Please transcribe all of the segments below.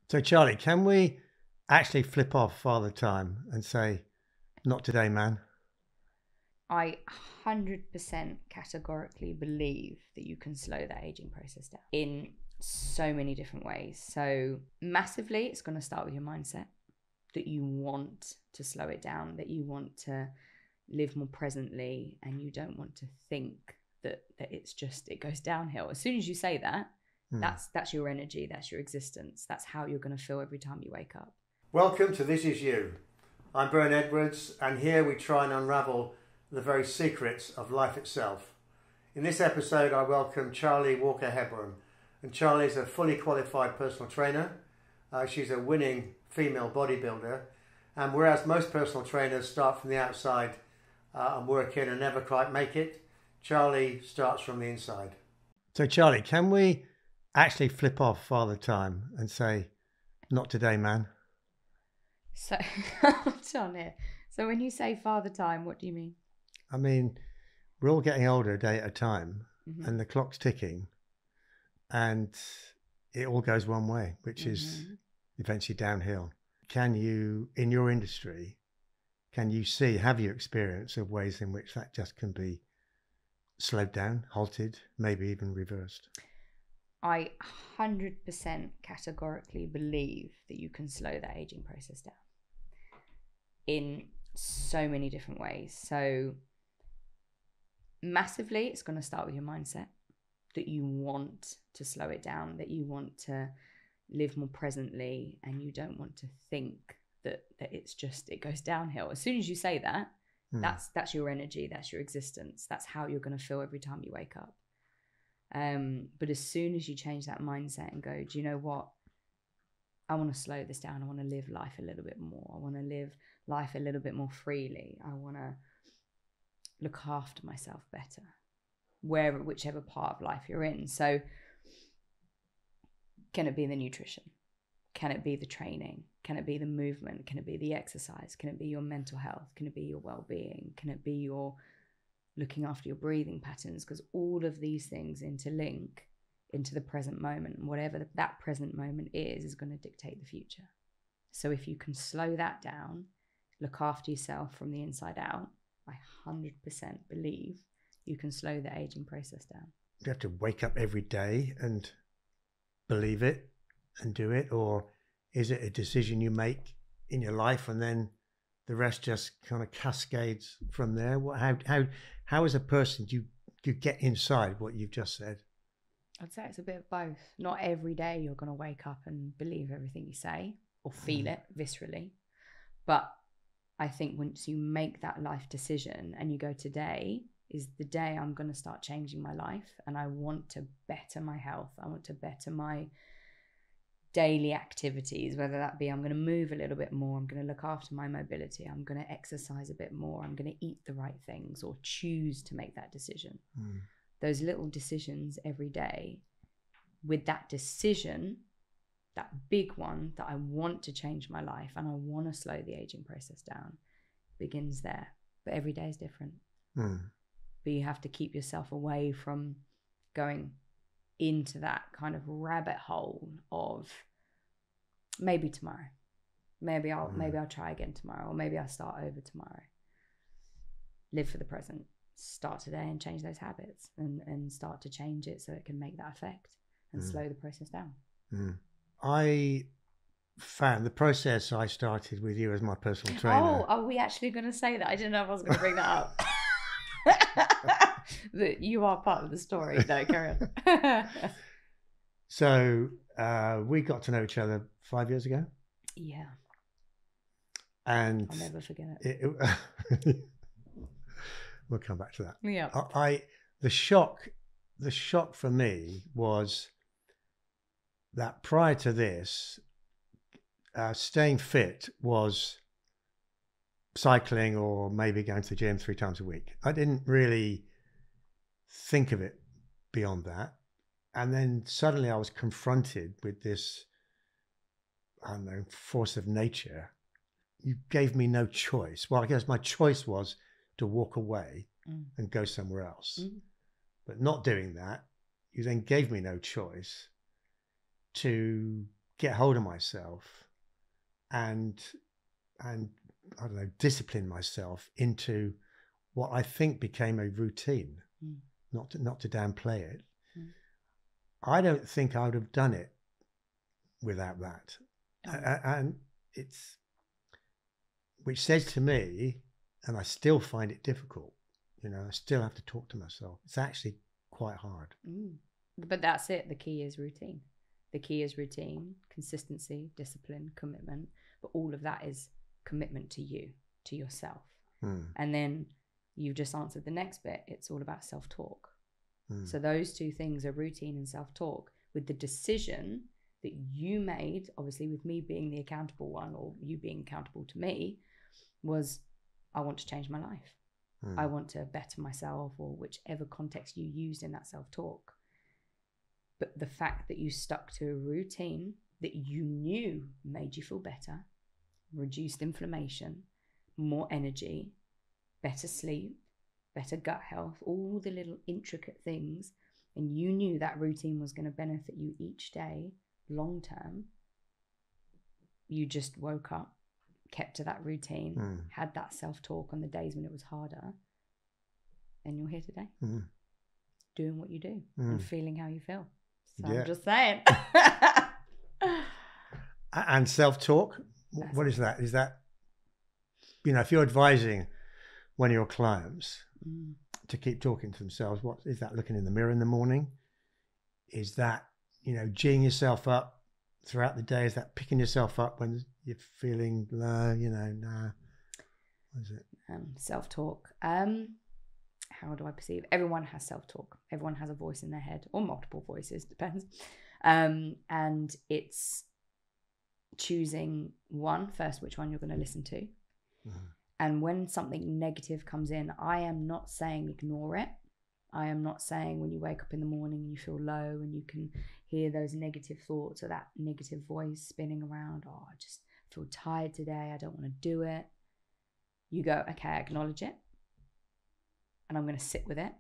So, Charlie, can we actually flip off Father Time and say, not today, man? I 100% categorically believe that you can slow that aging process down in so many different ways. So, massively, it's going to start with your mindset that you want to slow it down, that you want to live more presently, and you don't want to think that it's just, it goes downhill. As soon as you say that, that's your energy, that's your existence, that's how you're going to feel every time you wake up. Welcome to This Is You. I'm Bern Edwards, and here we try and unravel the very secrets of life itself. In this episode, I welcome Charlie Walker-Hebborn, and Charlie is a fully qualified personal trainer. She's a winning female bodybuilder, and whereas most personal trainers start from the outside and work in and never quite make it, Charlie starts from the inside. So, Charlie, can we actually flip off Father Time and say, not today, man? So, John here. So when you say Father Time, what do you mean? I mean, we're all getting older a day at a time, and the clock's ticking, and it all goes one way, which is eventually downhill. Can you, in your industry, can you see, have you experience of ways in which that just can be slowed down, halted, maybe even reversed? I 100% categorically believe that you can slow that aging process down in so many different ways. So massively, it's going to start with your mindset that you want to slow it down, that you want to live more presently, and you don't want to think that it's just, it goes downhill. As soon as you say that, that's your energy, that's your existence, that's how you're going to feel every time you wake up. But as soon as you change that mindset and go, do you know what? I want to slow this down. I want to live life a little bit more. I want to live life a little bit more freely. I want to look after myself better, whichever part of life you're in. So can it be the nutrition? Can it be the training? Can it be the movement? Can it be the exercise? Can it be your mental health? Can it be your well-being? Can it be your looking after your breathing patterns? Because all of these things interlink into the present moment, and whatever that present moment is going to dictate the future. So if you can slow that down, look after yourself from the inside out, I 100% believe you can slow the aging process down. Do you have to wake up every day and believe it and do it, or is it a decision you make in your life and then the rest just kind of cascades from there? How as a person do you get inside what you've just said? I'd say it's a bit of both. Not every day you're going to wake up and believe everything you say or feel it viscerally. But I think once you make that life decision and you go, today is the day I'm going to start changing my life, and I want to better my health. I want to better my daily activities, whether that be I'm going to move a little bit more, I'm going to look after my mobility, I'm going to exercise a bit more, I'm going to eat the right things, or choose to make that decision. Those little decisions every day, with that decision, that big one, that I want to change my life and I want to slow the aging process down, begins there. But every day is different. But you have to keep yourself away from going into that kind of rabbit hole of maybe tomorrow, maybe I'll try again tomorrow, or maybe I'll start over tomorrow. Live for the present. Start today and change those habits, and start to change it so it can make that effect and slow the process down. I found the process I started with you as my personal trainer. Oh, are we actually going to say that? I didn't know if I was going to bring that up. That you are part of the story. No, carry on. So we got to know each other 5 years ago. Yeah. And I'll never forget it. We'll come back to that. Yeah. The shock for me was that prior to this, staying fit was cycling or maybe going to the gym 3 times a week. I didn't really think of it beyond that. And then suddenly I was confronted with this, I don't know, force of nature. You gave me no choice. Well, I guess my choice was to walk away and go somewhere else. But not doing that, you then gave me no choice to get hold of myself and I don't know, discipline myself into what I think became a routine. Not to downplay it. I don't think I would have done it without that. And it's, which says to me, and I still find it difficult, you know, I still have to talk to myself. It's actually quite hard. But that's it. The key is routine. The key is routine, consistency, discipline, commitment. But all of that is commitment to you, to yourself. And then you've just answered the next bit. It's all about self-talk. So those two things are routine and self-talk, with the decision that you made, obviously with me being the accountable one, or you being accountable to me, was I want to change my life. I want to better myself, or whichever context you used in that self-talk. But the fact that you stuck to a routine that you knew made you feel better, reduced inflammation, more energy, better sleep, better gut health, all the little intricate things, and you knew that routine was going to benefit you each day long term, you just woke up, kept to that routine, had that self-talk on the days when it was harder, and you're here today doing what you do and feeling how you feel. So I'm just saying. And self-talk, what is that? Is that, you know, if you're advising one of your clients to keep talking to themselves, what is that? Looking in the mirror in the morning? Is that, you know, geeing yourself up throughout the day? Is that picking yourself up when you're feeling low, you know, nah? What is it? Self-talk. How do I perceive? Everyone has self-talk. Everyone has a voice in their head, or multiple voices, depends. And it's choosing first, which one you're going to listen to. And when something negative comes in, I am not saying ignore it. I am not saying when you wake up in the morning and you feel low and you can hear those negative thoughts or that negative voice spinning around, oh, I just feel tired today, I don't want to do it. You go, okay, I acknowledge it, and I'm going to sit with it,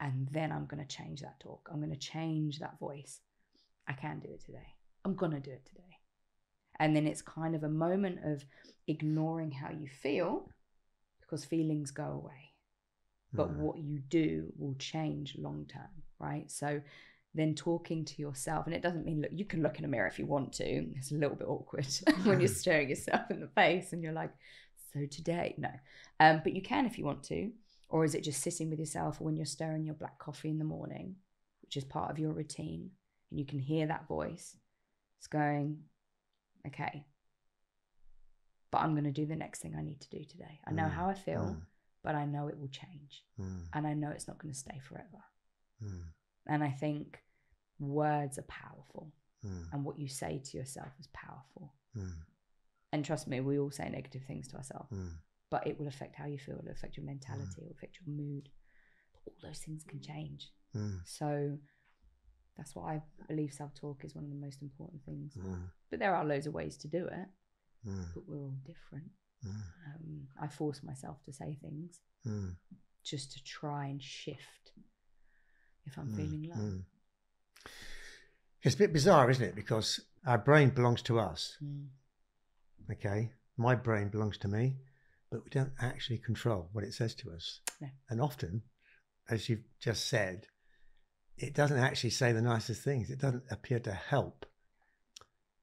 and then I'm going to change that talk. I'm going to change that voice. I can do it today. I'm going to do it today. And then it's kind of a moment of ignoring how you feel, because feelings go away. But what you do will change long term, right? So then talking to yourself, and it doesn't mean, look, you can look in a mirror if you want to. It's a little bit awkward when you're staring yourself in the face and you're like, so today, no. But you can if you want to. Or is it just sitting with yourself, or when you're stirring your black coffee in the morning, which is part of your routine, and you can hear that voice, it's going, okay, but I'm going to do the next thing I need to do today. I know how I feel, but I know it will change. And I know it's not going to stay forever. And I think words are powerful. And what you say to yourself is powerful. And trust me, we all say negative things to ourselves. But it will affect how you feel. It will affect your mentality. It will affect your mood. All those things can change. So that's why I believe self-talk is one of the most important things. But there are loads of ways to do it. But we're all different. I force myself to say things just to try and shift if I'm feeling low. It's a bit bizarre, isn't it? Because our brain belongs to us. Okay, my brain belongs to me, but we don't actually control what it says to us. No. And often, as you've just said, it doesn't actually say the nicest things. It doesn't appear to help.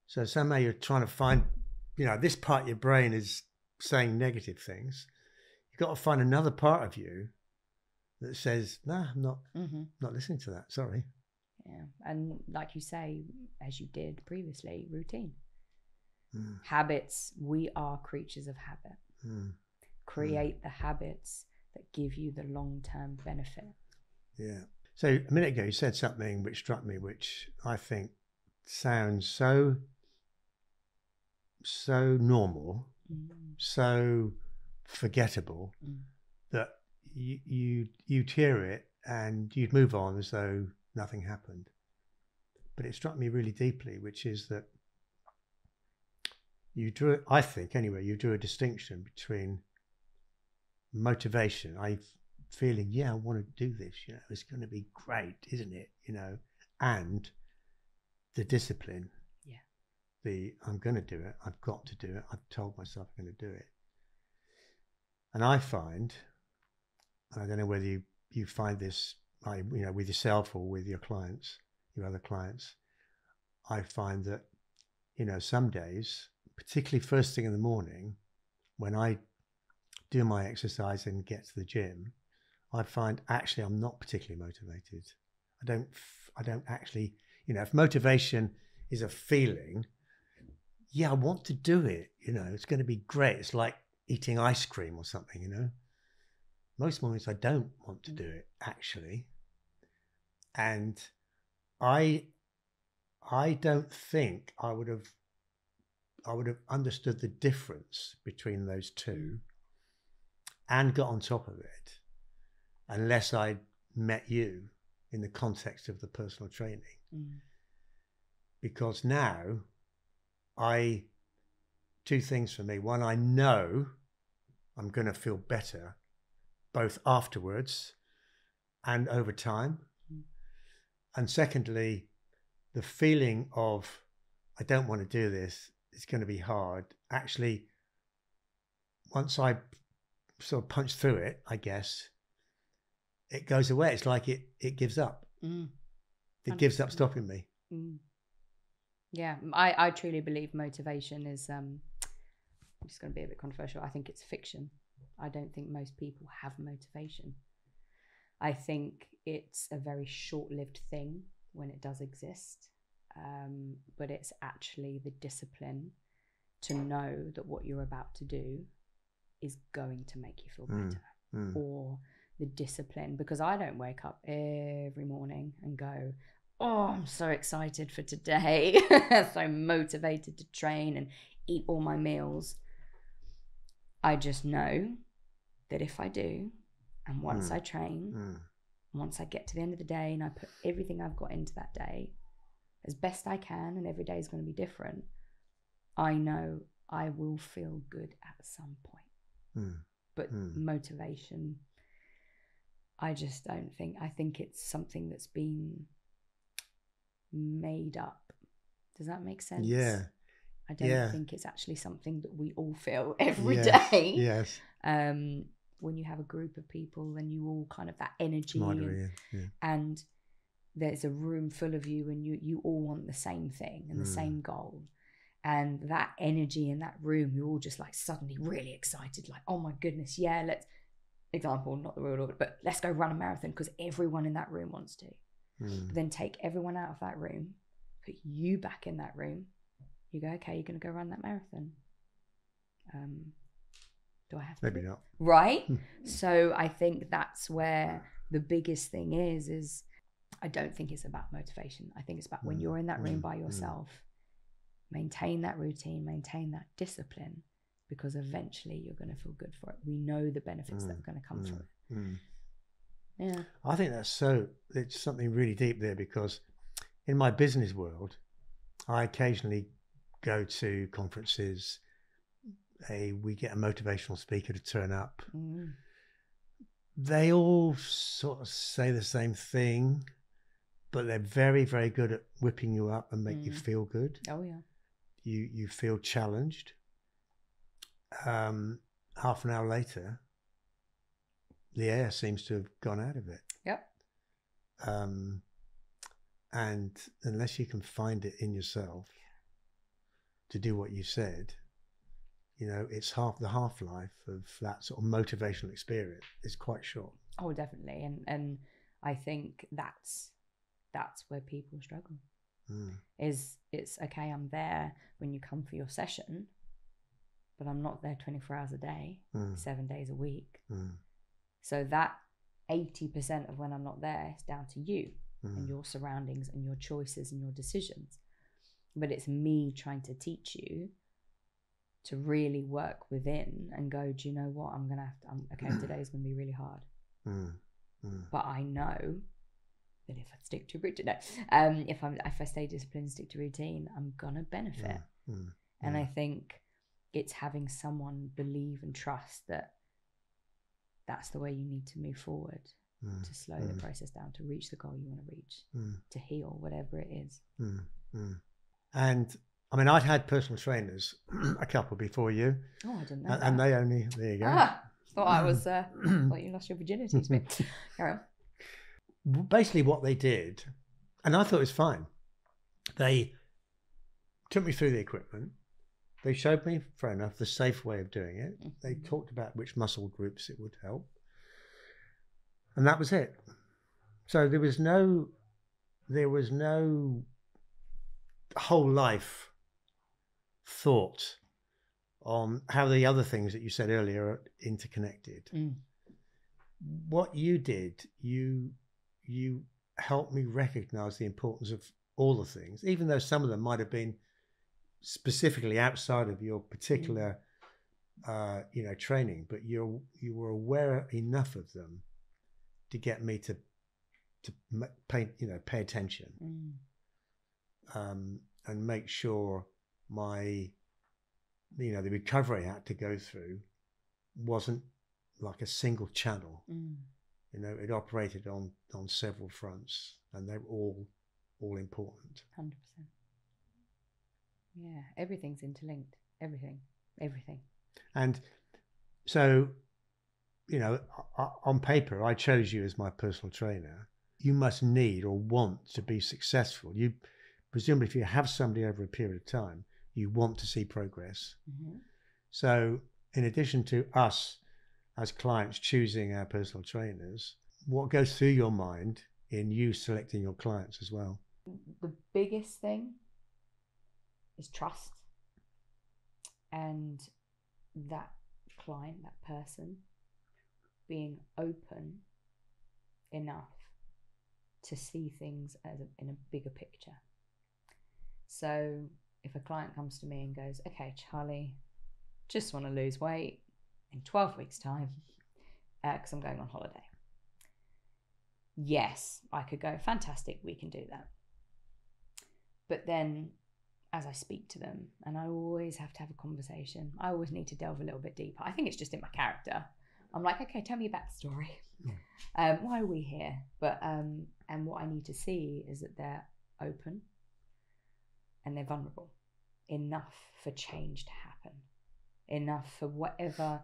So somehow you're trying to find, you know, this part of your brain is saying negative things. You've got to find another part of you that says, nah, I'm not listening to that. Sorry. Yeah. And like you say, as you did previously, routine. Habits. We are creatures of habit. Create the habits that give you the long-term benefit. Yeah. So a minute ago, you said something which struck me, which I think sounds so normal, so forgettable, that you'd hear it and you'd move on as though nothing happened. But it struck me really deeply, which is that you drew, I think anyway, you drew a distinction between motivation, feeling, yeah, I want to do this, you know, it's going to be great, isn't it, you know, and the discipline, I'm going to do it. I've got to do it. I've told myself I'm going to do it. And I find, I don't know whether you find this, with yourself or with your clients, your other clients, I find that, some days, particularly first thing in the morning, when I do my exercise and get to the gym, I find actually I'm not particularly motivated. I don't actually, if motivation is a feeling, yeah, I want to do it. It's going to be great. It's like eating ice cream or something, Most mornings I don't want to do it, actually. And I don't think I would have understood the difference between those two and got on top of it unless I met you in the context of the personal training. Because now two things for me. One, I know I'm going to feel better both afterwards and over time. And secondly, the feeling of, I don't want to do this, it's going to be hard. Actually, once I sort of punch through it, I guess, it goes away. It's like it gives up. It gives up stopping me. Yeah, I truly believe motivation is, I'm just going to be a bit controversial. I think it's fiction. I don't think most people have motivation. I think it's a very short-lived thing when it does exist. But it's actually the discipline to know that what you're about to do is going to make you feel better. Or the discipline, because I don't wake up every morning and go, oh, I'm so excited for today, so motivated to train and eat all my meals. I just know that if I do, and once I train, once I get to the end of the day and I put everything I've got into that day as best I can, and every day is going to be different, I know I will feel good at some point. But motivation, I just don't think. I think it's something that's been made up. Does that make sense? Yeah. I don't think it's actually something that we all feel every day. Yes. When you have a group of people and you all kind of that energy and there's a room full of you and you all want the same thing and the same goal, and that energy in that room, you're all just like suddenly really excited, like, oh my goodness, yeah, let's, example, not the real order, but let's go run a marathon because everyone in that room wants to. But then take everyone out of that room, put you back in that room, you go, okay, you're going to go run that marathon. Do I have to? Maybe not. Right? So I think that's where the biggest thing is I don't think it's about motivation. I think it's about when you're in that room by yourself, maintain that routine, maintain that discipline, because eventually you're going to feel good for it. We know the benefits that are going to come from it. Yeah. I think it's something really deep there, because in my business world, I occasionally go to conferences. We get a motivational speaker to turn up. They all sort of say the same thing, but they're very, very good at whipping you up and make you feel good. Oh yeah. You feel challenged. Half an hour later, the air seems to have gone out of it. Yep. And unless you can find it in yourself to do what you said, it's the half-life of that sort of motivational experience is quite short. Oh, definitely. And I think that's where people struggle. It's okay, I'm there when you come for your session, but I'm not there 24 hours a day, 7 days a week. So that 80% of when I'm not there is down to you and your surroundings and your choices and your decisions. But it's me trying to teach you to really work within and go, do you know what? I'm going to have to, okay, today's going to be really hard. But I know that if I stick to routine, if I stay disciplined and stick to routine, I'm going to benefit. And I think it's having someone believe and trust that that's the way you need to move forward, to slow the process down, to reach the goal you want to reach, to heal, whatever it is. And I mean, I'd had personal trainers, a couple before you. Oh, I didn't know And that. they only, there you go. Thought I was, thought you lost your virginity to me. Carry on. Basically what they did, and I thought it was fine, they took me through the equipment. They showed me, fair enough, the safe way of doing it. They talked about which muscle groups it would help. And that was it. So there was no whole life thought on how the other things that you said earlier are interconnected. What you did, you helped me recognize the importance of all the things, even though some of them might have been specifically outside of your particular training, but you were aware enough of them to get me to pay attention, and make sure the recovery I had to go through wasn't like a single channel. It operated on several fronts, and they were all important. 100%. Yeah, everything's interlinked. Everything. And so, on paper, I chose you as my personal trainer. You must need or want to be successful. You presumably, if you have somebody over a period of time, you want to see progress. So in addition to us as clients choosing our personal trainers, what goes through your mind in you selecting your clients as well? The biggest thing is trust, and that client, that person, being open enough to see things in a bigger picture. So if a client comes to me and goes, okay, Charlie, just want to lose weight in 12 weeks time because I'm going on holiday. Yes, I could go, fantastic, we can do that. But then as I speak to them, and I always have to have a conversation, I always need to delve a little bit deeper. I think it's just in my character. I'm like, okay, tell me your backstory. Why are we here? But and what I need to see is that they're open and they're vulnerable enough for change to happen, enough for whatever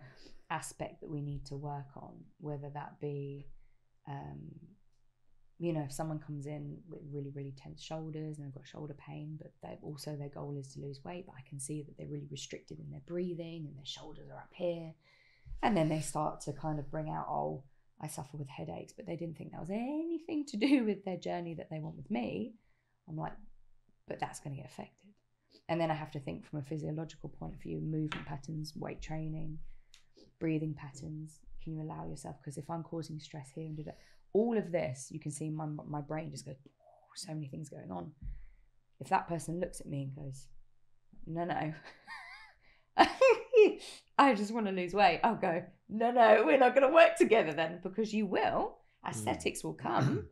aspect that we need to work on, whether that be if someone comes in with really, really tense shoulders and they've got shoulder pain, but their goal is to lose weight, but I can see that they're really restricted in their breathing and their shoulders are up here. And then they start to kind of bring out, oh, I suffer with headaches, but they didn't think that was anything to do with their journey that they want with me. I'm like, but that's going to get affected. And then I have to think from a physiological point of view, movement patterns, weight training, breathing patterns. Can you allow yourself? Because if I'm causing stress here and do that, all of this, you can see my brain just goes, oh, so many things going on. If that person looks at me and goes, no, I just want to lose weight, I'll go, no, we're not going to work together then, because you will. Aesthetics will come.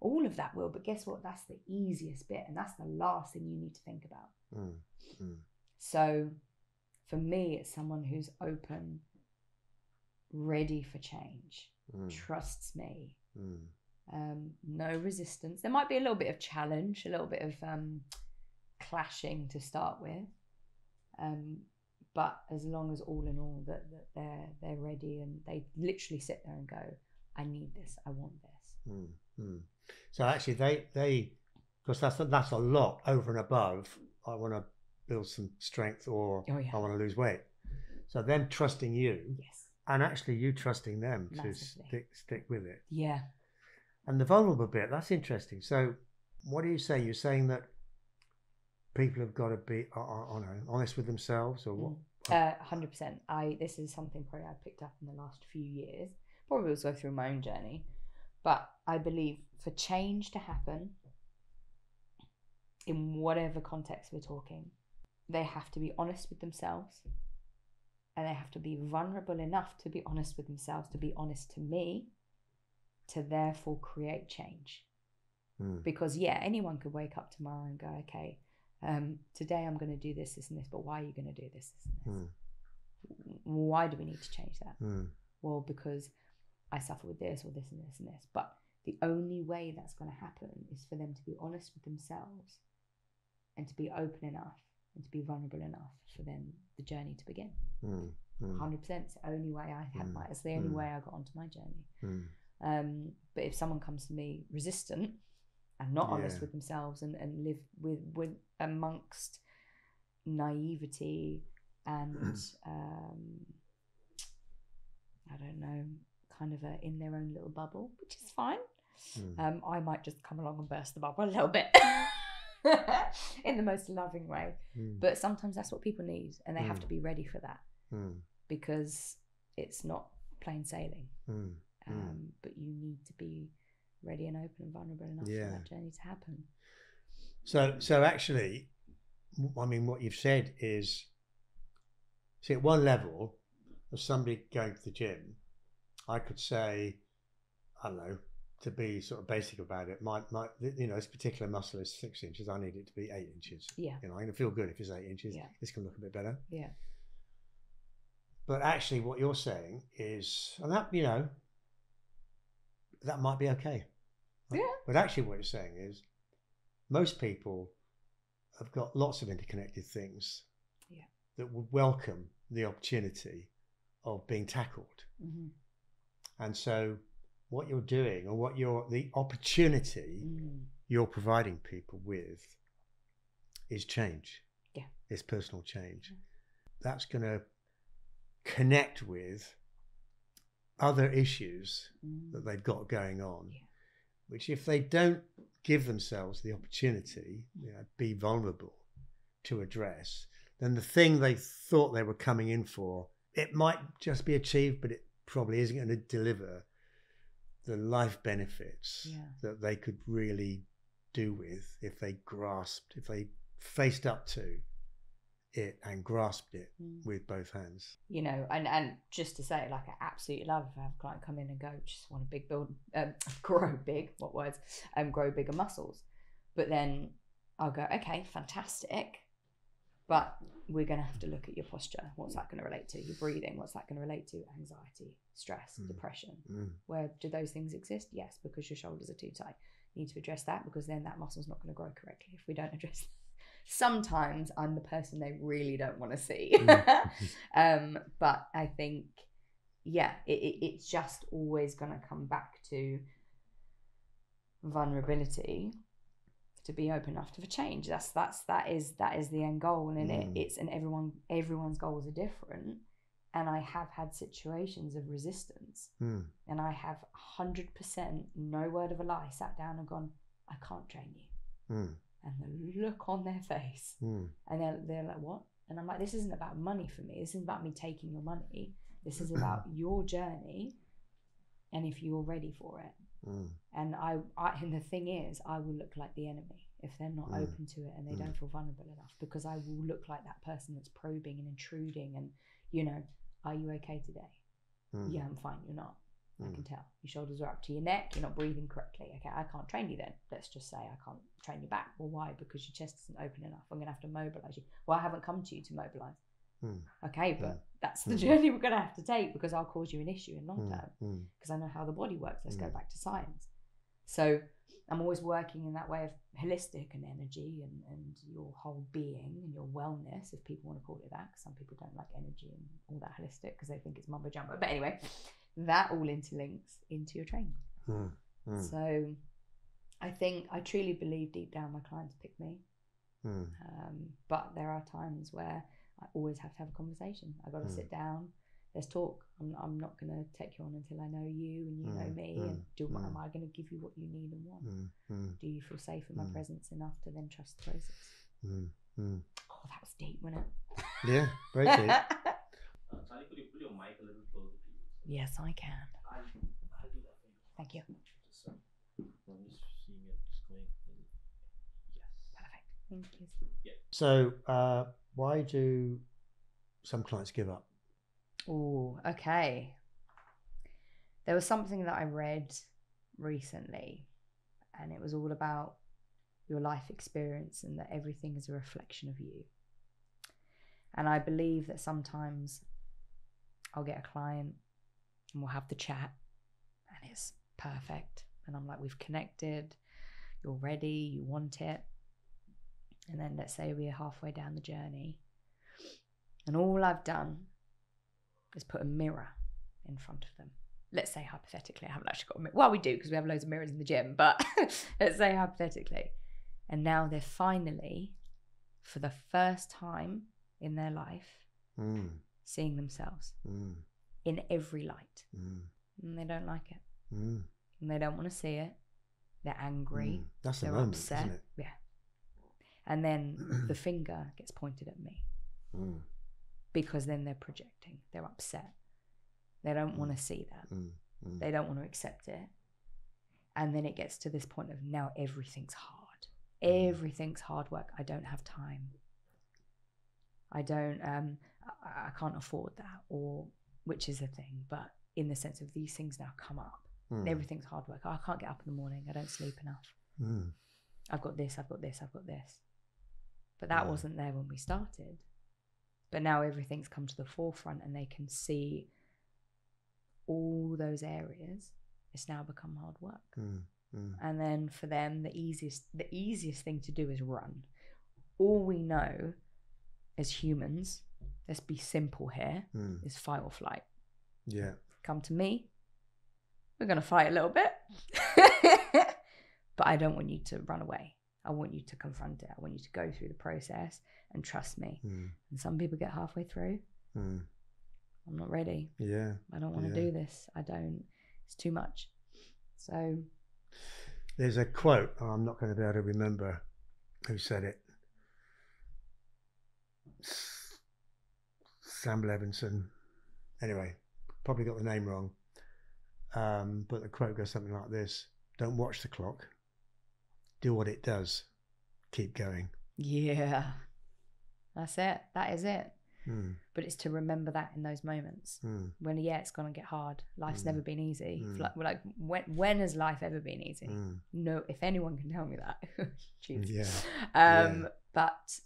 All of that will. But guess what? That's the easiest bit. And that's the last thing you need to think about. So for me, it's someone who's open, ready for change, trusts me. No resistance. There might be a little bit of challenge, a little bit of clashing to start with. But as long as all in all that they're ready and they literally sit there and go, I need this, I want this. So actually they because that's a lot over and above, I want to build some strength or I want to lose weight. So them trusting you, yes, and actually you trusting them massively. to stick with it. Yeah. And the vulnerable bit, that's interesting. So what do you say? You're saying that people have got to be honest with themselves, or what? 100%. This is something probably I picked up in the last few years, probably also through my own journey. But I believe for change to happen, in whatever context we're talking, they have to be honest with themselves, and they have to be vulnerable enough to be honest with themselves, to be honest to me, to therefore create change. Because anyone could wake up tomorrow and go, okay, today I'm going to do this, and this, but why are you going to do this, and this? Why do we need to change that? Well, because I suffer with this or this and this and this. But the only way that's going to happen is for them to be honest with themselves and to be open enough and to be vulnerable enough for then the journey to begin. 100%. It's the only way I had it's the only way I got onto my journey. But if someone comes to me resistant and not honest with themselves and live with amongst naivety and I don't know, kind of in their own little bubble, which is fine. I might just come along and burst the bubble a little bit in the most loving way. But sometimes that's what people need, and they have to be ready for that because it's not plain sailing. But you need to be ready and open and vulnerable enough for that journey to happen. So actually, I mean, what you've said is, see, at one level, as somebody going to the gym, I could say, I don't know, to be sort of basic about it, my you know, this particular muscle is 6 inches. I need it to be 8 inches. You know, I'm gonna feel good if it's 8 inches. This can look a bit better. But actually, what you're saying is, and that, you know, that might be okay. Right? But actually, what you're saying is, most people have got lots of interconnected things that would welcome the opportunity of being tackled. And so what you're doing, or the opportunity you're providing people with, is change. It's personal change. That's going to connect with other issues that they've got going on, which if they don't give themselves the opportunity, you know, be vulnerable to address, then the thing they thought they were coming in for, it might just be achieved, but it probably isn't going to deliver the life benefits that they could really do with if they faced up to it and grasped it with both hands. You know, and just to say, like, I absolutely love if I have a client come in and go, just want to grow bigger muscles. But then I'll go, okay, fantastic. But we're going to have to look at your posture. What's that going to relate to? Your breathing. What's that going to relate to? Anxiety, stress, depression. Where do those things exist? Yes, because your shoulders are too tight. You need to address that, because then that muscle's not going to grow correctly if we don't address that. Sometimes I'm the person they really don't want to see. But I think, it's just always going to come back to vulnerability, to be open enough for change. That is the end goal, and everyone's goals are different. And I have had situations of resistance, and I have 100%, no word of a lie, sat down and gone, I can't train you. And the look on their face, and they're like, what? And I'm like, this isn't about money for me. This isn't about me taking your money. This is about your journey, and if you're ready for it. And and the thing is, I will look like the enemy if they're not open to it and they don't feel vulnerable enough, because I will look like that person that's probing and intruding and, you know, are you okay today? Yeah, I'm fine. You're not. I can tell. Your shoulders are up to your neck. You're not breathing correctly. Okay, I can't train you then. Let's just say I can't train you back. Well, why? Because your chest isn't open enough. I'm going to have to mobilize you. Well, I haven't come to you to mobilize. Okay, but that's the journey we're going to have to take, because I'll cause you an issue in long term, because I know how the body works. Let's go back to science. So I'm always working in that way of holistic and energy and your whole being and your wellness, if people want to call it that, because some people don't like energy and all that holistic because they think it's mumbo jumbo. But anyway, that all interlinks into your training. So I truly believe deep down my clients pick me. But there are times where I always have to have a conversation. I got to sit down. Let's talk. I'm not going to take you on until I know you and you know me. And am I going to give you what you need and want? Do you feel safe in my presence enough to then trust the process? Oh, that was deep, wasn't it? Yeah, very deep. Charlie, could you pull your mic a little closer to you? Yes, I can. I'll do that for you. Thank you. Just, I'm just seeing it going. Yes. Perfect. Thank you. Yeah. So, why do some clients give up? Oh, okay. There was something that I read recently, and it was all about your life experience and that everything is a reflection of you. And I believe that sometimes I'll get a client and we'll have the chat and it's perfect. And I'm like, we've connected, you're ready, you want it. And then let's say we're halfway down the journey, and all I've done is put a mirror in front of them. Let's say hypothetically, I haven't actually got a mirror. Well, we do, because we have loads of mirrors in the gym, but let's say hypothetically. And now they're finally, for the first time in their life, seeing themselves in every light. And they don't like it. And they don't want to see it. They're angry. That's the they're moment, upset. isn't it? Yeah. And then the finger gets pointed at me. Because then they're projecting. They're upset. They don't want to see that. They don't want to accept it. And then it gets to this point of now everything's hard. Everything's hard work. I don't have time. I can't afford that, or which is the thing, but in the sense of these things now come up. Everything's hard work. I can't get up in the morning. I don't sleep enough. I've got this. But that wasn't there when we started. But now everything's come to the forefront and they can see all those areas. It's now become hard work. And then for them, the easiest thing to do is run. All we know as humans, let's be simple here, is fight or flight. Yeah. Come to me, we're going to fight a little bit. But I don't want you to run away. I want you to confront it. I want you to go through the process and trust me. And some people get halfway through. I'm not ready. Yeah. I don't want to do this. It's too much. So there's a quote, I'm not going to be able to remember who said it. Sam Levinson. Anyway, probably got the name wrong. But the quote goes something like this: don't watch the clock. Do what it does. Keep going. Yeah. That's it. That is it. But it's to remember that in those moments when, it's going to get hard. Life's never been easy. Like when has life ever been easy? No, if anyone can tell me that. Jeez. But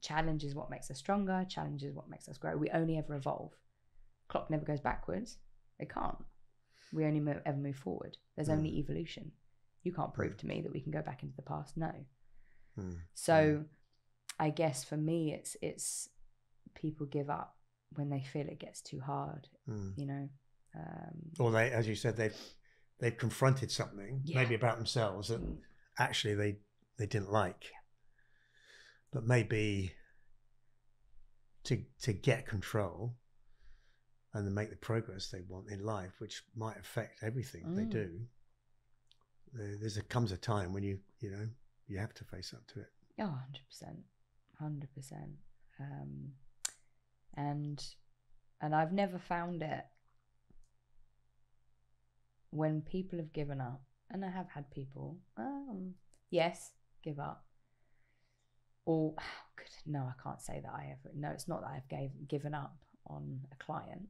challenge is what makes us stronger. Challenge is what makes us grow. We only ever evolve. Clock never goes backwards. It can't. We only ever move forward. There's only evolution. You can't prove to me that we can go back into the past. No. So I guess for me, it's people give up when they feel it gets too hard, you know. Or they, as you said, they've confronted something, maybe about themselves, that actually they didn't like. But maybe to get control and to make the progress they want in life, which might affect everything they do, comes a time when you have to face up to it. Oh, 100%. And I've never found it when people have given up, and I have had people, give up. Or, no, I can't say that it's not that I've given up on a client,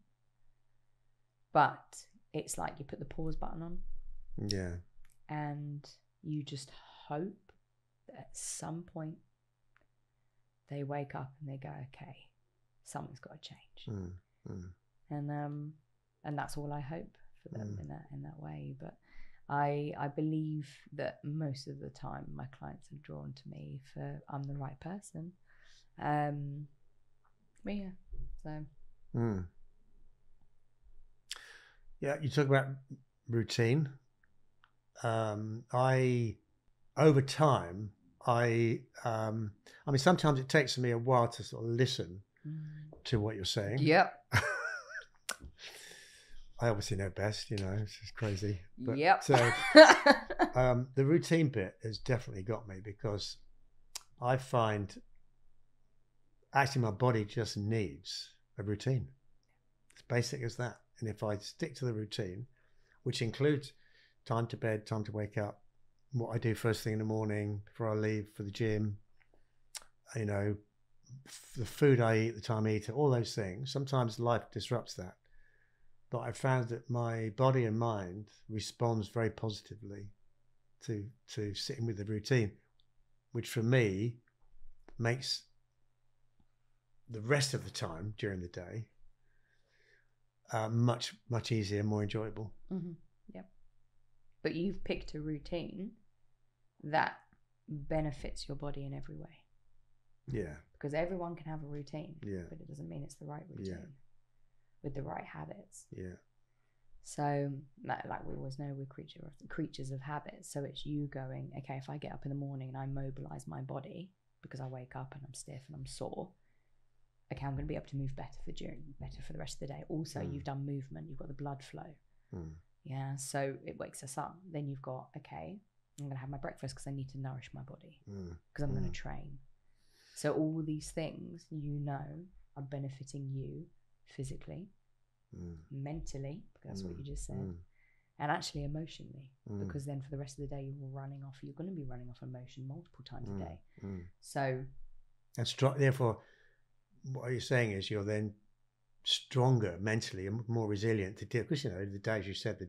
but it's like you put the pause button on. Yeah. And you just hope that at some point they wake up and they go, okay, something's got to change. And that's all I hope for them in that way. But I believe that most of the time my clients are drawn to me for I'm the right person. But yeah, so. Yeah, you talk about routine. Over time, I mean, sometimes it takes me a while to sort of listen to what you're saying. Yep. I obviously know best, it's just crazy. But, yep. So the routine bit has definitely got me, because I find actually my body just needs a routine. It's basic as that. And if I stick to the routine, which includes time to bed, time to wake up, what I do first thing in the morning before I leave for the gym, the food I eat, the time I eat it, all those things. Sometimes life disrupts that. But I found that my body and mind responds very positively to sitting with the routine, which for me makes the rest of the time during the day much, much easier, more enjoyable. Yep. But you've picked a routine that benefits your body in every way. Yeah. Because everyone can have a routine, Yeah. but it doesn't mean it's the right routine with the right habits. Yeah. So, like we always know, we're creatures of habit. So it's you going, okay, if I get up in the morning and I mobilize my body because I wake up and I'm stiff and I'm sore, okay, I'm going to be able to move better for the rest of the day. Also, you've done movement, you've got the blood flow. Yeah, so it wakes us up. Then you've got, okay, I'm going to have my breakfast because I need to nourish my body because I'm going to train. So all these things, are benefiting you physically, mentally, because that's what you just said, and actually emotionally, because then for the rest of the day, you're going to be running off emotion multiple times a day. So, and therefore, what you're saying is you're then stronger mentally and more resilient to deal, because the day, as you said,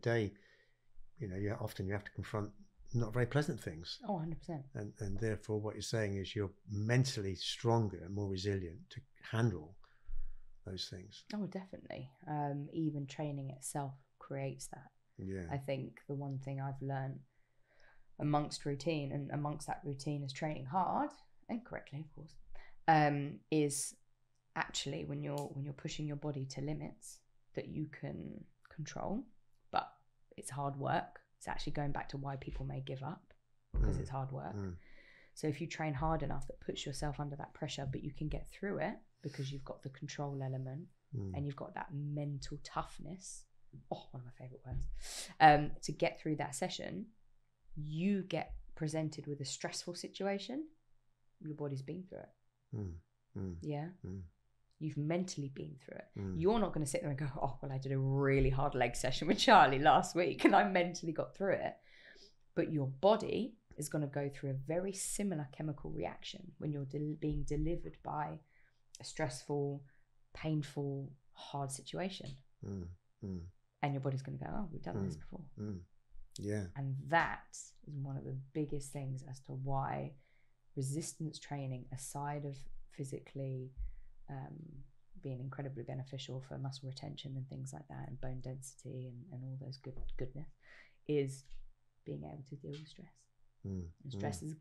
you often have to confront not very pleasant things. 100%. And therefore what you're saying is you're mentally stronger and more resilient to handle those things. Oh, definitely. Even training itself creates that. Yeah. I think the one thing I've learned amongst routine, and amongst that routine is training hard and correctly, of course, is actually when you're pushing your body to limits that you can control, but it's hard work. It's actually going back to why people may give up, because it's hard work. So if you train hard enough, that puts yourself under that pressure, but you can get through it because you've got the control element and you've got that mental toughness. Oh, one of my favorite words. To get through that session, you get presented with a stressful situation. Your body's been through it. Yeah. You've mentally been through it. You're not going to sit there and go, oh, well, I did a really hard leg session with Charlie last week and I mentally got through it. But your body is going to go through a very similar chemical reaction when you're being delivered by a stressful, painful, hard situation. And your body's going to go, oh, we've done this before. Yeah. And that is one of the biggest things as to why resistance training, aside of physically being incredibly beneficial for muscle retention and things like that, and bone density and all those goodness, is being able to deal with stress. And stress is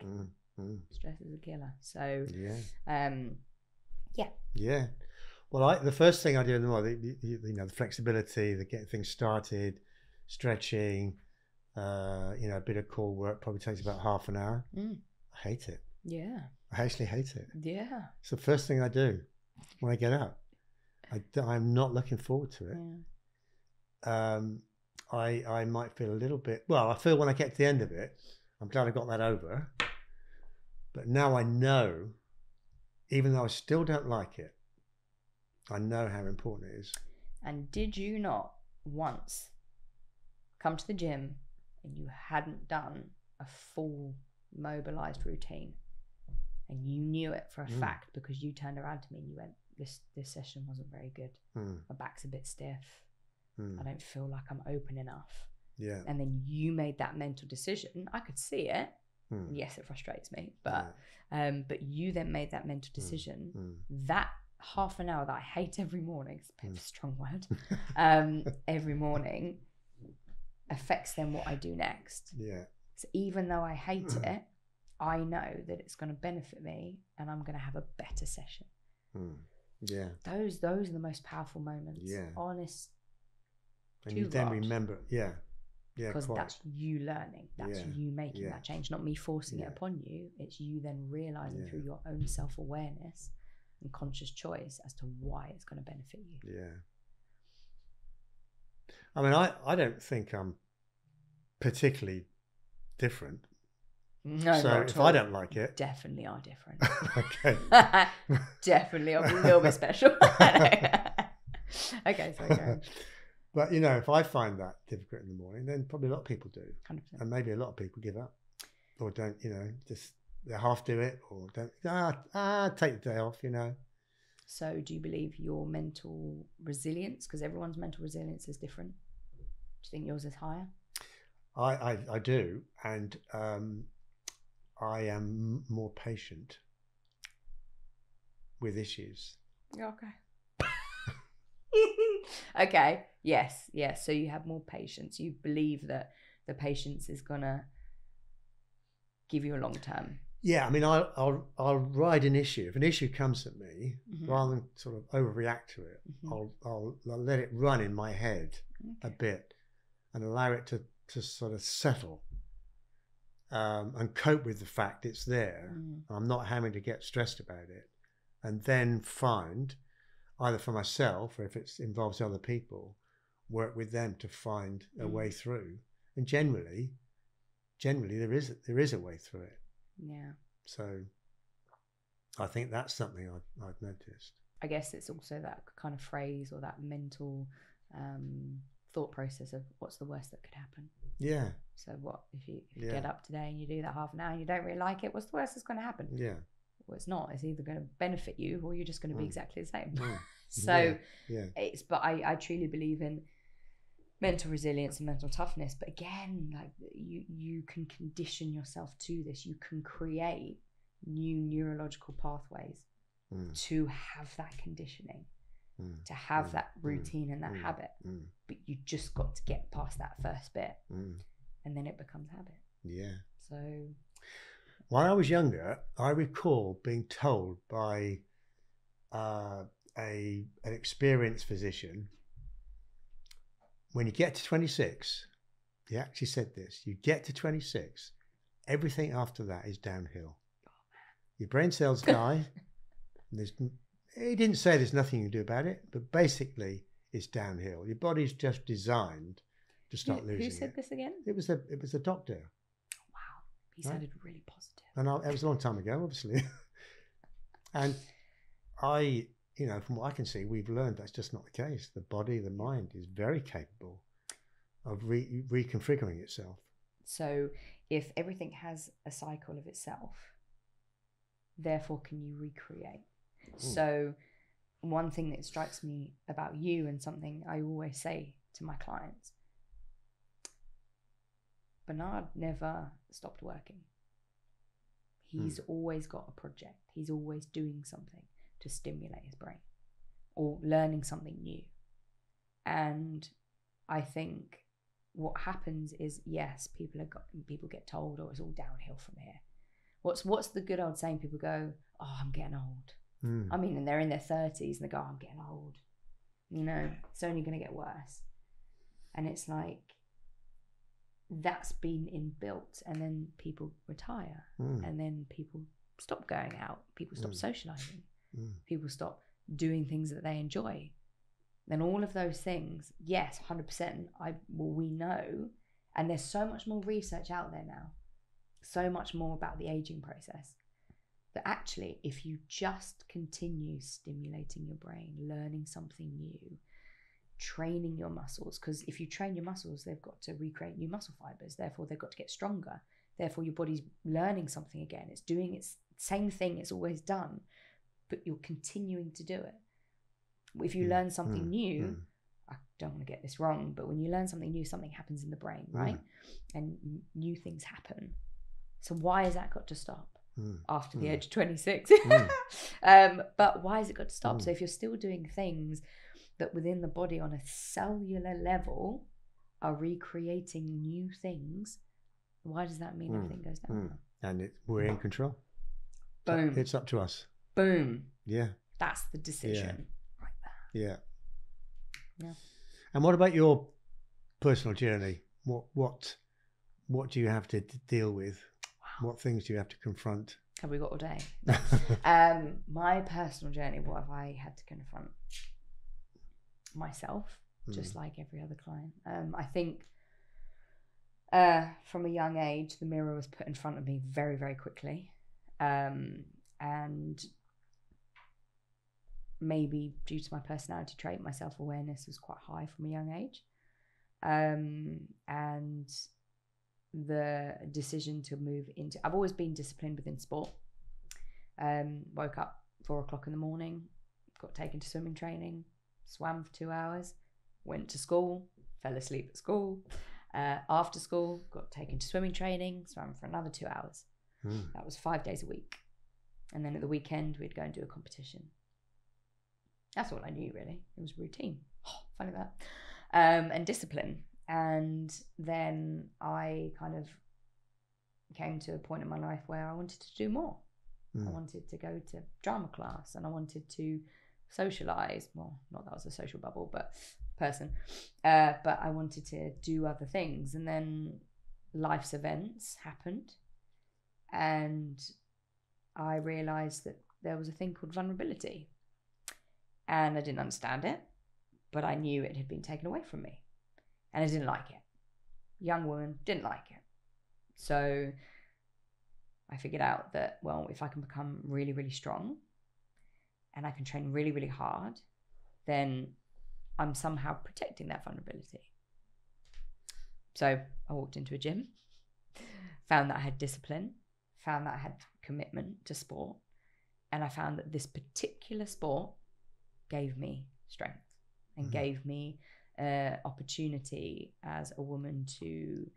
a killer. So yeah. Well, the first thing I do in the morning, the flexibility, the getting things started, stretching, a bit of core work probably takes about half an hour. I hate it. Yeah. I actually hate it. Yeah. It's the first thing I do when I get up. I'm not looking forward to it. Yeah. I might feel a little bit, I feel when I get to the end of it, I'm glad I got that over. But now I know, even though I still don't like it, I know how important it is. And did you not once come to the gym and you hadn't done a full mobilized routine, and you knew it for a fact because you turned around to me and you went, this session wasn't very good. My back's a bit stiff. I don't feel like I'm open enough. Yeah. And then you made that mental decision. I could see it. And yes, it frustrates me, but you then made that mental decision. That half an hour that I hate every morning, it's a bit of a strong word, every morning affects then what I do next. Yeah. So even though I hate it, I know that it's going to benefit me and I'm going to have a better session. Yeah. Those are the most powerful moments. Yeah. Honest. And you then remember, yeah. Because that's you learning. That's you making that change, not me forcing it upon you. It's you then realizing through your own self-awareness and conscious choice as to why it's going to benefit you. Yeah. I mean, I don't think I'm particularly different. No, so if I don't like it, definitely are different. Okay. Definitely are a little bit special. Okay, sorry, Karen. But if I find that difficult in the morning, then probably a lot of people do. 100%. And maybe a lot of people give up or don't, just they half do it or don't, take the day off, So do you believe your mental resilience, because everyone's mental resilience is different, do you think yours is higher? I do. And I am more patient with issues. Okay. Okay. Yes. So you have more patience. You believe that the patience is gonna give you a long term. Yeah, I mean, I'll ride an issue. If an issue comes at me, rather than sort of overreact to it, I'll let it run in my head a bit and allow it to sort of settle and cope with the fact it's there. I'm not having to get stressed about it, and then find, either for myself or if it involves other people, work with them to find a way through. And generally there is a way through it. Yeah. So I think that's something I've noticed. I guess it's also that kind of phrase or that mental thought process of what's the worst that could happen. Yeah. So what if you get up today and you do that half an hour and you don't really like it, what's the worst that's going to happen? Yeah. Well, it's not. It's either going to benefit you or you're just going to be exactly the same. So it's, but I truly believe in mental resilience and mental toughness. But again, like you can condition yourself to this. You can create new neurological pathways to have that conditioning, to have that routine and that habit. But you just got to get past that first bit, and then it becomes habit. Yeah. So when I was younger, I recall being told by an experienced physician, when you get to 26, he actually said this, you get to 26, everything after that is downhill. Your brain cells die. He didn't say there's nothing you can do about it, but basically it's downhill. Your body's just designed to start losing it. Who said this again? It was a doctor. Wow. He sounded really positive. And it was a long time ago, obviously. And from what I can see, we've learned that's just not the case. The body, the mind is very capable of reconfiguring itself. So if everything has a cycle of itself, therefore can you recreate? So one thing that strikes me about you, and something I always say to my clients, Bernard never stopped working. He's always got a project. He's always doing something to stimulate his brain or learning something new. And I think what happens is, yes, people get told, oh, it's all downhill from here. What's the good old saying? People go, oh, I'm getting old. I mean, and they're in their 30s and they go, oh, I'm getting old. It's only going to get worse. And it's like, that's been inbuilt, and then people retire, and then people stop going out, people stop socializing, people stop doing things that they enjoy. Then all of those things, yes, 100%, we know, and there's so much more research out there now, so much more about the aging process, that actually if you just continue stimulating your brain, learning something new, training your muscles, because if you train your muscles, they've got to recreate new muscle fibers, therefore they've got to get stronger, therefore your body's learning something again, it's doing its same thing it's always done, but you're continuing to do it. If you learn something new, I don't want to get this wrong, but when you learn something new, something happens in the brain, right? And new things happen. So why has that got to stop after the age of 26? But why has it got to stop? So if you're still doing things that within the body on a cellular level are recreating new things, why does that mean everything goes down? And we're in control. Boom. It's up to us. Boom. Yeah. That's the decision right there. Yeah. And what about your personal journey? What do you have to deal with? Wow. What things do you have to confront? Have we got all day? My personal journey, what have I had to confront? Myself, just like every other client. I think from a young age, the mirror was put in front of me very, very quickly. And maybe due to my personality trait, my self-awareness was quite high from a young age. And the decision to move into, I've always been disciplined within sport. Woke up 4 o'clock in the morning, got taken to swimming training, swam for 2 hours, went to school, fell asleep at school. After school, got taken to swimming training, swam for another 2 hours. That was 5 days a week. And then at the weekend, we'd go and do a competition. That's all I knew, really. It was routine. Oh, funny that. And discipline. And then I kind of came to a point in my life where I wanted to do more. I Mm. wanted to go to drama class, and I wanted to socialize. Well, not that I was a social bubble, but person. But I wanted to do other things. And then life's events happened, and I realized that there was a thing called vulnerability, and I didn't understand it, but I knew it had been taken away from me, and I didn't like it. Young woman, didn't like it. So I figured out that, well, if I can become really, really strong and I can train really, really hard, then I'm somehow protecting that vulnerability. So I walked into a gym, found that I had discipline, found that I had commitment to sport, and I found that this particular sport gave me strength and gave me opportunity as a woman to,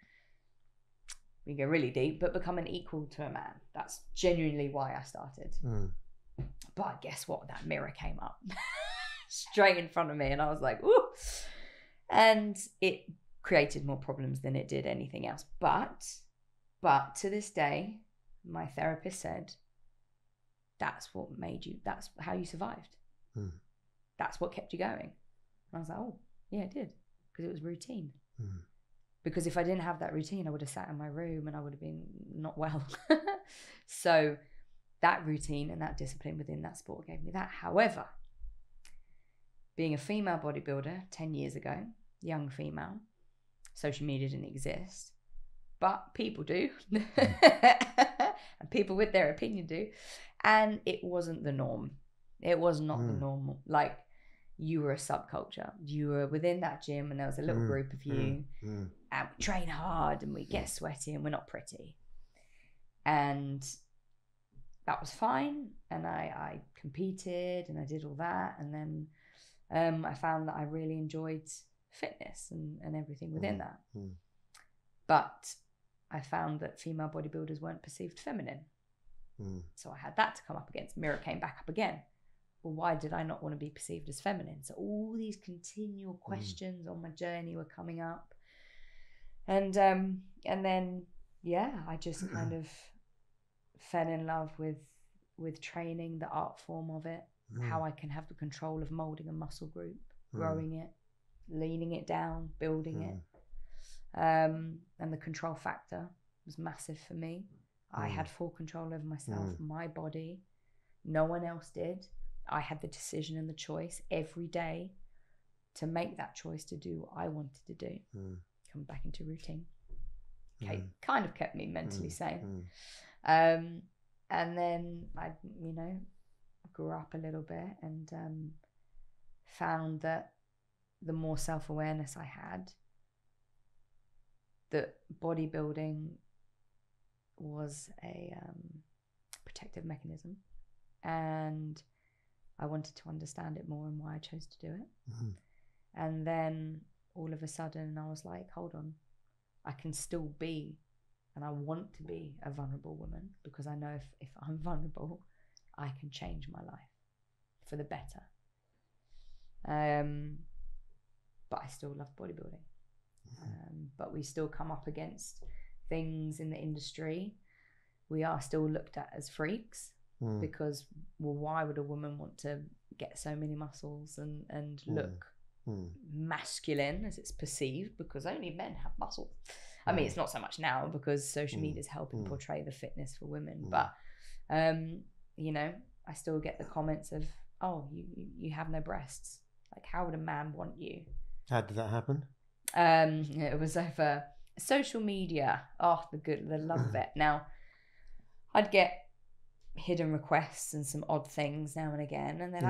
we go really deep, but become an equal to a man. That's genuinely why I started. But guess what? That mirror came up straight in front of me, and I was like, ooh. And it created more problems than it did anything else. But to this day, my therapist said, that's what made you, that's how you survived. That's what kept you going. And I was like, oh, yeah, it did. Because it was routine. Because if I didn't have that routine, I would have sat in my room and I would have been not well. So that routine and that discipline within that sport gave me that. However, being a female bodybuilder 10 years ago, young female, social media didn't exist, but people do. And people with their opinion do. And it wasn't the norm. It was not the normal. Like, you were a subculture. You were within that gym and there was a little group of you and we train hard and we get sweaty and we're not pretty. And that was fine. And I competed and I did all that. And then I found that I really enjoyed fitness and everything within that. But I found that female bodybuilders weren't perceived feminine. So I had that to come up against. Mirror came back up again. Well, why did I not want to be perceived as feminine? So all these continual questions on my journey were coming up. And then, yeah, I just kind of fell in love with training, the art form of it, how I can have the control of molding a muscle group, growing it, leaning it down, building it. And the control factor was massive for me. I had full control over myself, my body. No one else did. I had the decision and the choice every day to make that choice to do what I wanted to do. Come back into routine. Okay, kind of kept me mentally sane. And then I, grew up a little bit and found that the more self-awareness I had, that bodybuilding was a protective mechanism, and I wanted to understand it more and why I chose to do it. And then all of a sudden I was like, hold on, I can still be, and I want to be, a vulnerable woman, because I know if I'm vulnerable, I can change my life for the better. But I still love bodybuilding. But we still come up against things in the industry. We are still looked at as freaks because, well, why would a woman want to get so many muscles and look masculine as it's perceived? Because only men have muscles. I mean, it's not so much now because social media is helping portray the fitness for women. But, I still get the comments of, oh, you have no breasts. Like, how would a man want you? How did that happen? It was over social media. Oh, the love of it. Now, I'd get hidden requests and some odd things now and again, and then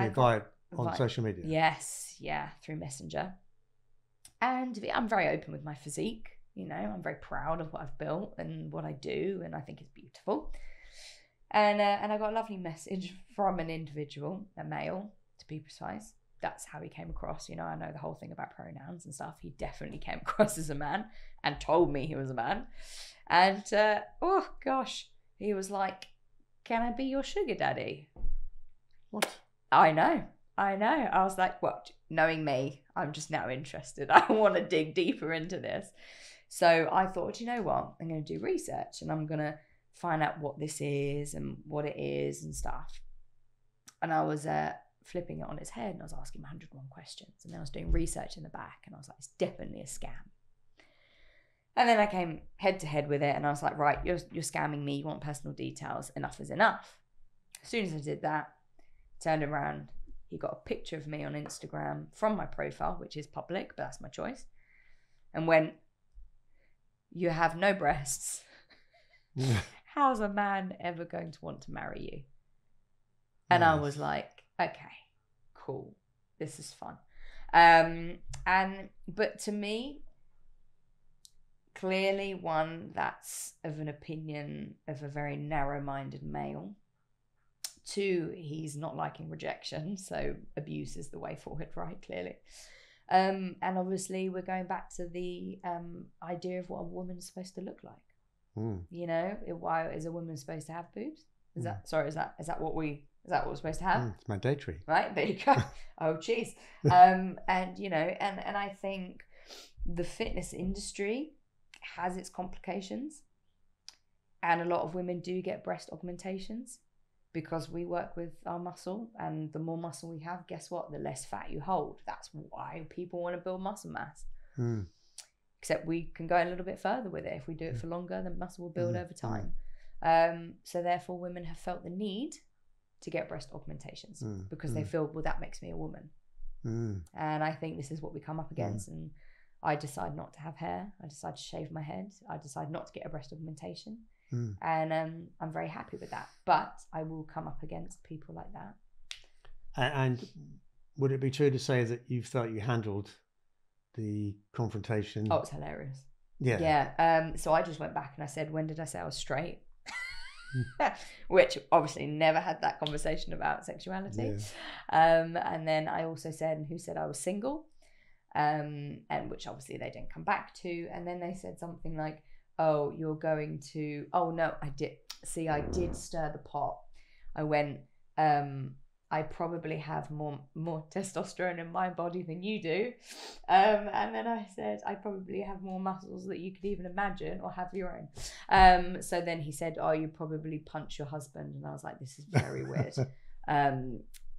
on social media. Yes, yeah, through Messenger. And I'm very open with my physique. I'm very proud of what I've built and what I do, and I think it's beautiful. And I got a lovely message from an individual, a male to be precise. That's how he came across. I know the whole thing about pronouns and stuff. He definitely came across as a man and told me he was a man. And, oh gosh, he was like, can I be your sugar daddy? What? I know. I was like, what? knowing me, I'm just now interested. I want to dig deeper into this. So I thought, you know what? I'm going to do research and I'm going to find out what this is and what it is and stuff. And I was flipping it on its head and I was asking 101 questions. And then I was doing research in the back and I was like, it's definitely a scam. And then I came head to head with it and I was like, right, you're scamming me. You want personal details. Enough is enough. As soon as I did that, turned around, he got a picture of me on Instagram from my profile, which is public, but that's my choice, and went, you have no breasts. How's a man ever going to want to marry you? And Nice. I was like, okay, cool. This is fun. But to me, clearly one that's of an opinion of a very narrow-minded male. 2, he's not liking rejection, so abuse is the way forward, right? Clearly. And obviously we're going back to the idea of what a woman's supposed to look like. You know, why is a woman supposed to have boobs? Is that what we're supposed to have? It's mandatory. Right, there you go. Oh geez. And you know, and I think the fitness industry has its complications, and a lot of women do get breast augmentations because we work with our muscle, and the more muscle we have, guess what? The less fat you hold. That's why people want to build muscle mass. Except we can go a little bit further with it. If we do it for longer, the muscle will build over time. So therefore women have felt the need to get breast augmentations because they feel, well, that makes me a woman. And I think this is what we come up against. And I decide not to have hair. I decide to shave my head. I decide not to get a breast augmentation. And I'm very happy with that. But I will come up against people like that. And would it be true to say that you felt you handled the confrontation? Oh, it's hilarious. Yeah. Yeah. So I just went back and I said, when did I say I was straight? Which obviously never had that conversation about sexuality. And then I also said, and who said I was single? And which obviously they didn't come back to. And then they said something like, oh, you're going to, oh no, I did stir the pot. I went, I probably have more testosterone in my body than you do. And then I said, I probably have more muscles that you could even imagine or have your own. So then he said, oh, you probably punch your husband. And I was like, this is very weird.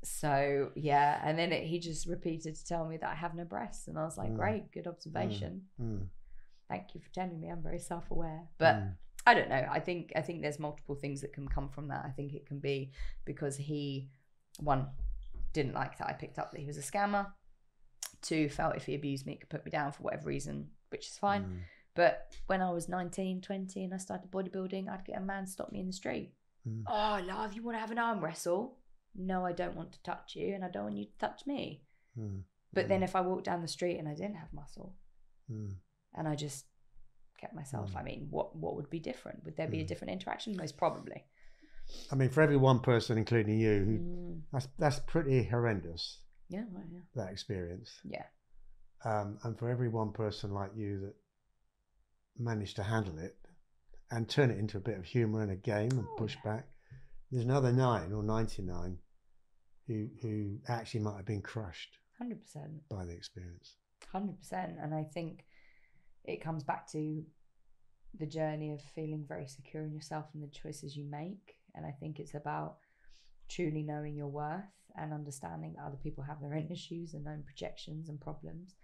So yeah. And then he just repeated to tell me that I have no breasts. And I was like, great, good observation. Thank you for telling me. I'm very self-aware. But I don't know. I think there's multiple things that can come from that. I think it can be because he, 1, didn't like that I picked up that he was a scammer. 2, felt if he abused me, it could put me down for whatever reason, which is fine. But when I was 19, 20 and I started bodybuilding, I'd get a man stop me in the street. Oh, love, you want to have an arm wrestle? No, I don't want to touch you and I don't want you to touch me. But then if I walked down the street and I didn't have muscle and I just kept myself, I mean, what would be different? Would there be a different interaction? Most probably. I mean, for every one person, including you, that's pretty horrendous. Yeah, well, yeah. That experience. Yeah. And for every one person like you that managed to handle it and turn it into a bit of humour and a game and push back, there's another 9 or 99 who actually might have been crushed 100% by the experience. 100%. And I think it comes back to the journey of feeling very secure in yourself and the choices you make. And I think it's about truly knowing your worth and understanding that other people have their own issues and own projections and problems.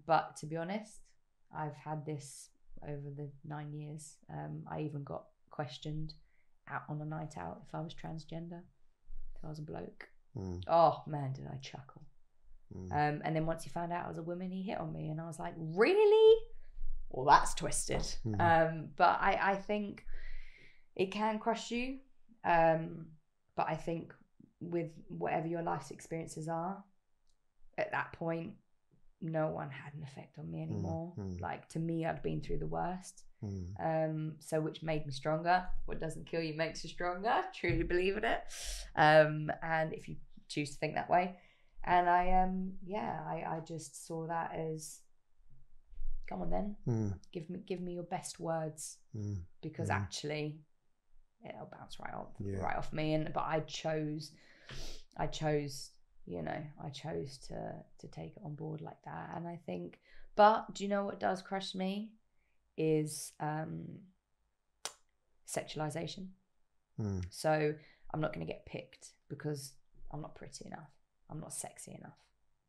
But to be honest, I've had this over the 9 years. I even got questioned out on a night out if I was transgender, if I was a bloke. Oh man, did I chuckle. And then once he found out I was a woman, he hit on me and I was like, really? Well, that's twisted. But I think it can crush you. But I think with whatever your life's experiences are, at that point, no one had an effect on me anymore. Like, to me, I'd been through the worst. So which made me stronger. What doesn't kill you makes you stronger. Truly believe in it. And if you choose to think that way. And I just saw that as, come on then, give me your best words, because actually it'll bounce right off me. But I chose you know, I chose to take it on board like that. And I think, but do you know what does crush me is sexualization. So I'm not going to get picked because I'm not pretty enough, I'm not sexy enough,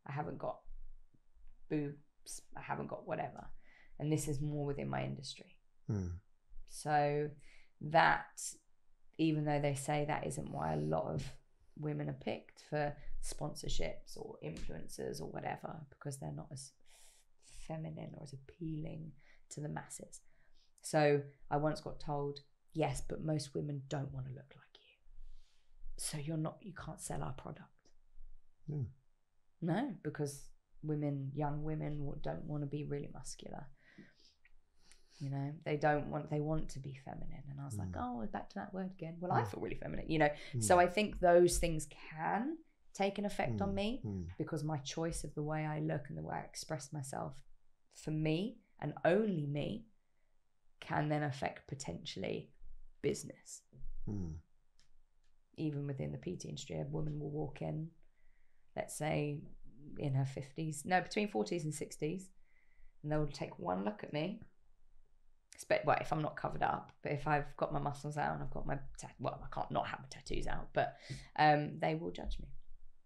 I haven't got boobs, I haven't got whatever. And this is more within my industry. So that, even though they say that isn't why a lot of women are picked for sponsorships or influencers or whatever, because they're not as feminine or as appealing to the masses. So I once got told, yes, but most women don't want to look like you, so you can't sell our product. No, because young women don't want to be really muscular. You know, they want to be feminine. And I was like, oh, back to that word again. Well, I feel really feminine, you know. So I think those things can take an effect on me, because my choice of the way I look and the way I express myself, for me and only me, can then affect potentially business. Even within the PT industry, a woman will walk in, let's say in her 50s, no, between 40s and 60s, and they will take one look at me. Well, if I'm not covered up, but if I've got my muscles out and I've got my I can't not have my tattoos out, but they will judge me.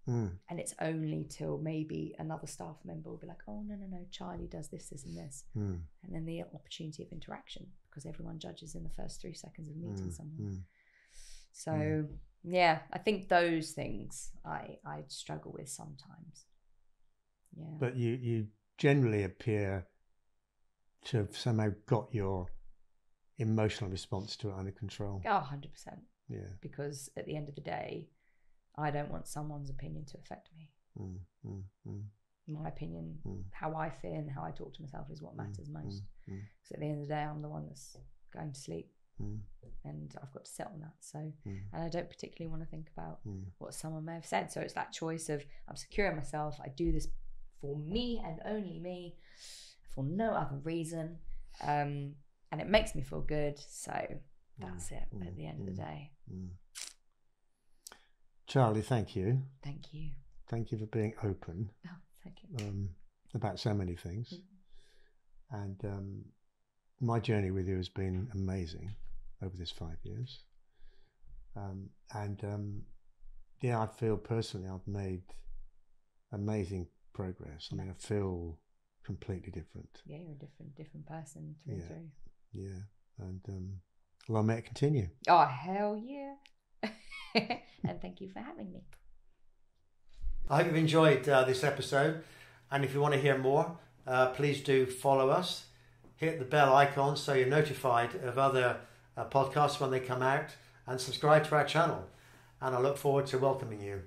And it's only till maybe another staff member will be like, oh, no, Charlie does this and this. And then the opportunity of interaction, because everyone judges in the first 3 seconds of meeting someone. So yeah, I think those things I struggle with sometimes. Yeah. But you generally appear to have somehow got your emotional response to it under control. Oh, 100%. Yeah. Because at the end of the day, I don't want someone's opinion to affect me. My opinion, how I feel and how I talk to myself is what matters most. Because at the end of the day, I'm the one that's going to sleep. And I've got to sit on that. So, and I don't particularly want to think about what someone may have said. So it's that choice of, I'm secure in myself. I do this for me and only me, for no other reason. And it makes me feel good. So that's it at the end of the day. Charlie, thank you. Thank you. Thank you for being open. Oh, thank you. About so many things. And my journey with you has been amazing over this 5 years. Yeah, I feel personally I've made amazing progress. I mean, I feel completely different. Yeah, you're a different person through and through. Yeah. And long may it continue. Oh, hell yeah. And thank you for having me. I hope you've enjoyed this episode, and if you want to hear more, please do follow us. Hit the bell icon so you're notified of other podcasts when they come out, and subscribe to our channel. And I look forward to welcoming you.